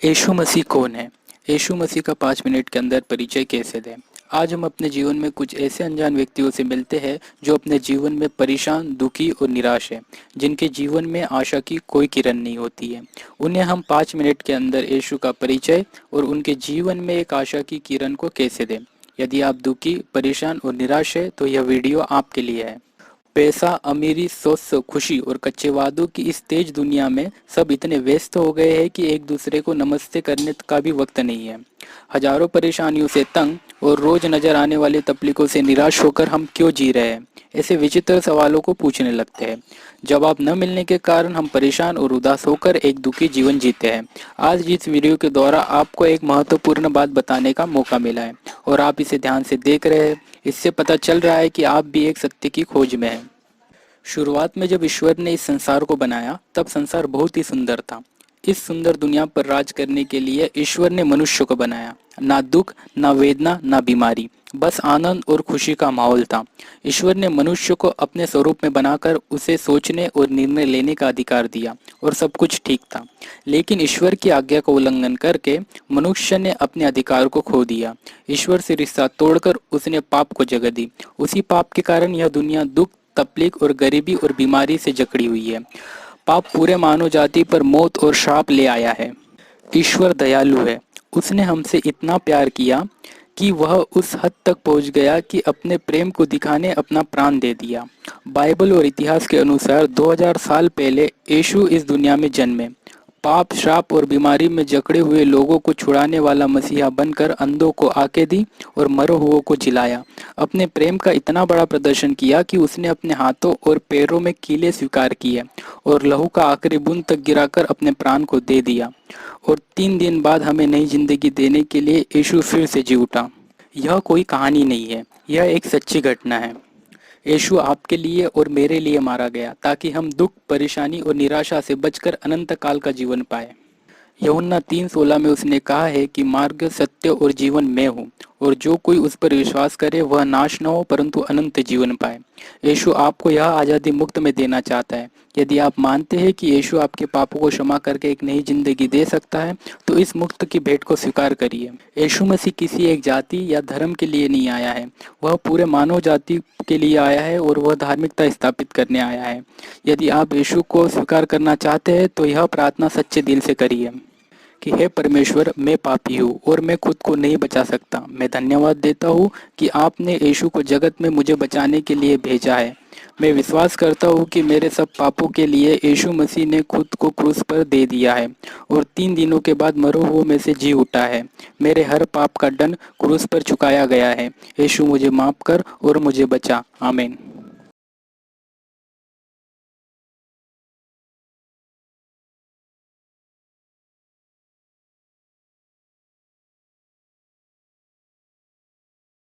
यीशु मसीह कौन है? यीशु मसीह का 5 मिनट के अंदर परिचय कैसे दें? आज हम अपने जीवन में कुछ ऐसे अनजान व्यक्तियों से मिलते हैं जो अपने जीवन में परेशान, दुखी और निराश है, जिनके जीवन में आशा की कोई किरण नहीं होती है। उन्हें हम 5 मिनट के अंदर यीशु का परिचय और उनके जीवन में एक आशा की किरण को कैसे दें। यदि आप दुखी, परेशान और निराश है तो यह वीडियो आपके लिए है। पैसा, अमीरी, स्वस्थ, खुशी और कच्चे वादों की इस तेज दुनिया में सब इतने व्यस्त हो गए हैं कि एक दूसरे को नमस्ते करने का भी वक्त नहीं है। हजारों परेशानियों से तंग और रोज नजर आने वाली तकलीफों से निराश होकर हम क्यों जी रहे हैं? ऐसे विचित्र सवालों को पूछने लगते हैं। जवाब न मिलने के कारण हम परेशान और उदास होकर एक दुखी जीवन जीते हैं। आज इस वीडियो के द्वारा आपको एक महत्वपूर्ण बात बताने का मौका मिला है और आप इसे ध्यान से देख रहे हैं। इससे पता चल रहा है कि आप भी एक सत्य की खोज में हैं। शुरुआत में जब ईश्वर ने इस संसार को बनाया तब संसार बहुत ही सुंदर था। इस सुंदर दुनिया पर राज करने के लिए ईश्वर ने मनुष्य को बनाया। ना दुख, ना वेदना, ना बीमारी, बस आनंद और खुशी का माहौल था। ईश्वर ने मनुष्य को अपने स्वरूप में बनाकर उसे सोचने और निर्णय लेने का अधिकार दिया और सब कुछ ठीक था। लेकिन ईश्वर की आज्ञा का उल्लंघन करके मनुष्य ने अपने अधिकार को खो दिया। ईश्वर से रिश्ता तोड़कर उसने पाप को जगह दी। उसी पाप के कारण यह दुनिया दुख, तकलीफ और गरीबी और बीमारी से जकड़ी हुई है। पाप पूरे मानव जाति पर मौत और श्राप ले आया है। ईश्वर दयालु है। उसने हमसे इतना प्यार किया कि वह उस हद तक पहुंच गया कि अपने प्रेम को दिखाने अपना प्राण दे दिया। बाइबल और इतिहास के अनुसार 2000 साल पहले यीशु इस दुनिया में जन्मे। पाप, श्राप और बीमारी में जकड़े हुए लोगों को छुड़ाने वाला मसीहा बनकर अंधों को आंखें दी और मरे हुओं को जिलाया। अपने प्रेम का इतना बड़ा प्रदर्शन किया कि उसने अपने हाथों और पैरों में कीले स्वीकार किए और लहू का आखिरी बूंद तक गिराकर अपने प्राण को दे दिया। और 3 दिन बाद हमें नई जिंदगी देने के लिए यीशु फिर से जी उठा। यह कोई कहानी नहीं है, यह एक सच्ची घटना है। यीशु आपके लिए और मेरे लिए मारा गया ताकि हम दुख, परेशानी और निराशा से बचकर अनंत काल का जीवन पाए। यूहन्ना 3:16 में उसने कहा है कि मार्ग, सत्य और जीवन मैं हूँ और जो कोई उस पर विश्वास करे वह नाश न हो परंतु अनंत जीवन पाए। यीशु आपको यह आज़ादी मुक्त में देना चाहता है। यदि आप मानते हैं कि यीशु आपके पापों को क्षमा करके एक नई जिंदगी दे सकता है तो इस मुक्त की भेंट को स्वीकार करिए। यीशु मसीह किसी एक जाति या धर्म के लिए नहीं आया है, वह पूरे मानव जाति के लिए आया है और वह धार्मिकता स्थापित करने आया है। यदि आप यीशु को स्वीकार करना चाहते हैं तो यह प्रार्थना सच्चे दिल से करिए कि हे परमेश्वर, मैं पापी हूँ और मैं खुद को नहीं बचा सकता। मैं धन्यवाद देता हूँ कि आपने यीशु को जगत में मुझे बचाने के लिए भेजा है। मैं विश्वास करता हूँ कि मेरे सब पापों के लिए यीशु मसीह ने खुद को क्रूस पर दे दिया है और 3 दिनों के बाद मरे हुओं में से जी उठा है। मेरे हर पाप का दंड क्रूस पर चुकाया गया है। यीशु मुझे माफ कर और मुझे बचा। आमीन।